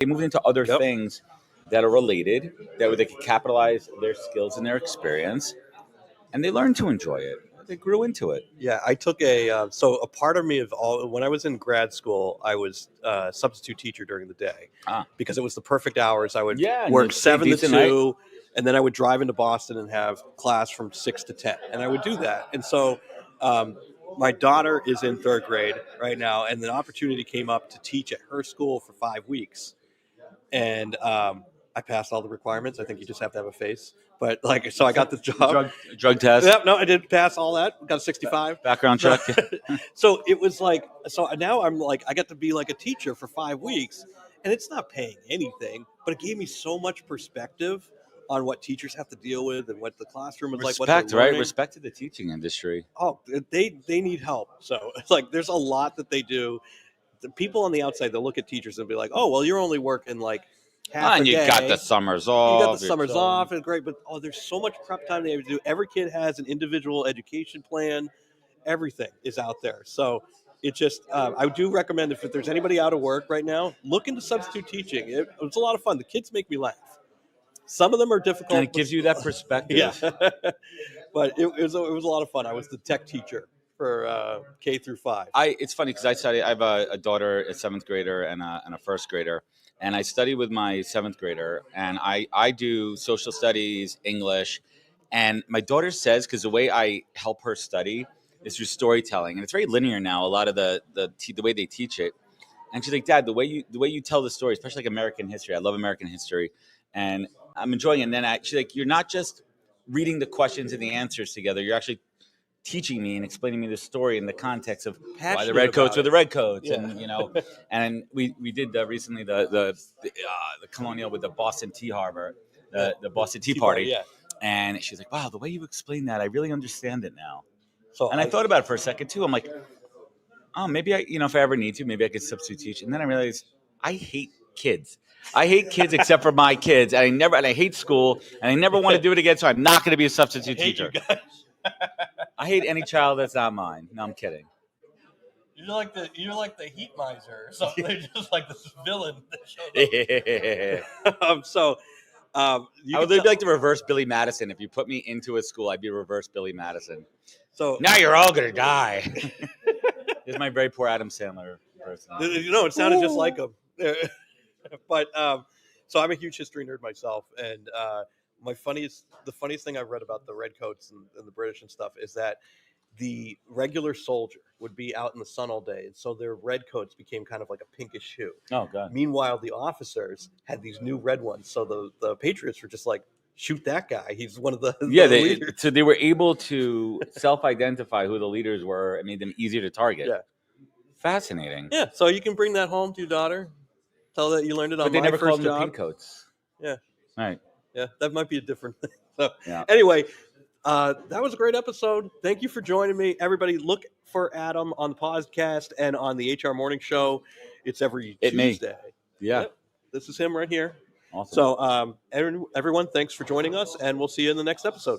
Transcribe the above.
They moved into other things that are related, that they could capitalize their skills and their experience, and they learned to enjoy it. They grew into it. Yeah, I took so a part of me when I was in grad school, I was a substitute teacher during the day because it was the perfect hours. I would work 7 to 2, and then I would drive into Boston and have class from 6 to 10, and I would do that. And so my daughter is in 3rd grade right now, and the opportunity came up to teach at her school for 5 weeks, and I passed all the requirements. I think you just have to have a face. But so I got the job. Drug test. Yep, no, I did pass all that. Got a 65. Background check. So it was so now I'm I get to be like a teacher for 5 weeks, and it's not paying anything, but it gave me so much perspective on what teachers have to deal with and what the classroom is like. Respect, right? Respect to the teaching industry. Oh, they need help. So it's there's a lot that they do. The people on the outside, they'll look at teachers and be like, "Oh, well, you're only working half and a you day. got the summers off. You got the summers off, and great. But there's so much prep time they have to do. Every kid has an individual education plan. Everything is out there. So it just, I do recommend if there's anybody out of work right now, look into substitute teaching. It's a lot of fun. The kids make me laugh. Some of them are difficult. And it gives you that perspective. Yeah. But it was a lot of fun. I was the tech teacher for K through 5. It's funny because I have a daughter, a 7th grader, and a 1st grader. And I study with my 7th grader, and I do social studies, English. And my daughter says, because the way I help her study is through storytelling, and it's very linear now, a lot of the way they teach it. And she's like, Dad, the way you tell the story, especially American history, I love American history, and I'm enjoying it. And then she's like, you're not just reading the questions and the answers together, you're actually teaching me and explaining me the story in the context of why the redcoats were the redcoats, and and we did recently the colonial with the Boston Tea Harbor, the Boston Tea Party, and she's like, wow, the way you explain that, I really understand it now. So I thought about it for a second too. I'm like, oh, maybe if I ever need to, maybe I could substitute teach. And then I realized I hate kids. I hate kids except for my kids, and I hate school, and I never want to do it again. So I'm not going to be a substitute teacher. I hate any child that's not mine. No, I'm kidding. You're like the heat miser or something. They're just like this villain that shows up. I would be like the reverse Billy Madison. If you put me into a school, I'd be reverse Billy Madison. So now you're all gonna die. This is my very poor Adam Sandler person. It sounded just like him. But so I'm a huge history nerd myself, and the funniest thing I've read about the redcoats and the British and stuff is that the regular soldier would be out in the sun all day, and so their red coats became kind of like a pinkish hue. Oh God! Meanwhile, the officers had these new red ones, so the Patriots were just like, shoot that guy. He's one of the leaders. So they were able to self-identify who the leaders were. It made them easier to target. Yeah, fascinating. Yeah, so you can bring that home to your daughter. Tell that you learned it on my first job. But they never called them the pink coats. Yeah. All right. Yeah, that might be a different thing. So anyway, that was a great episode. Thank you for joining me. Everybody, look for Adam on the podcast and on the HR Morning Show. It's every Tuesday. Yeah. Yep. This is him right here. Awesome. So everyone, thanks for joining us, and we'll see you in the next episode.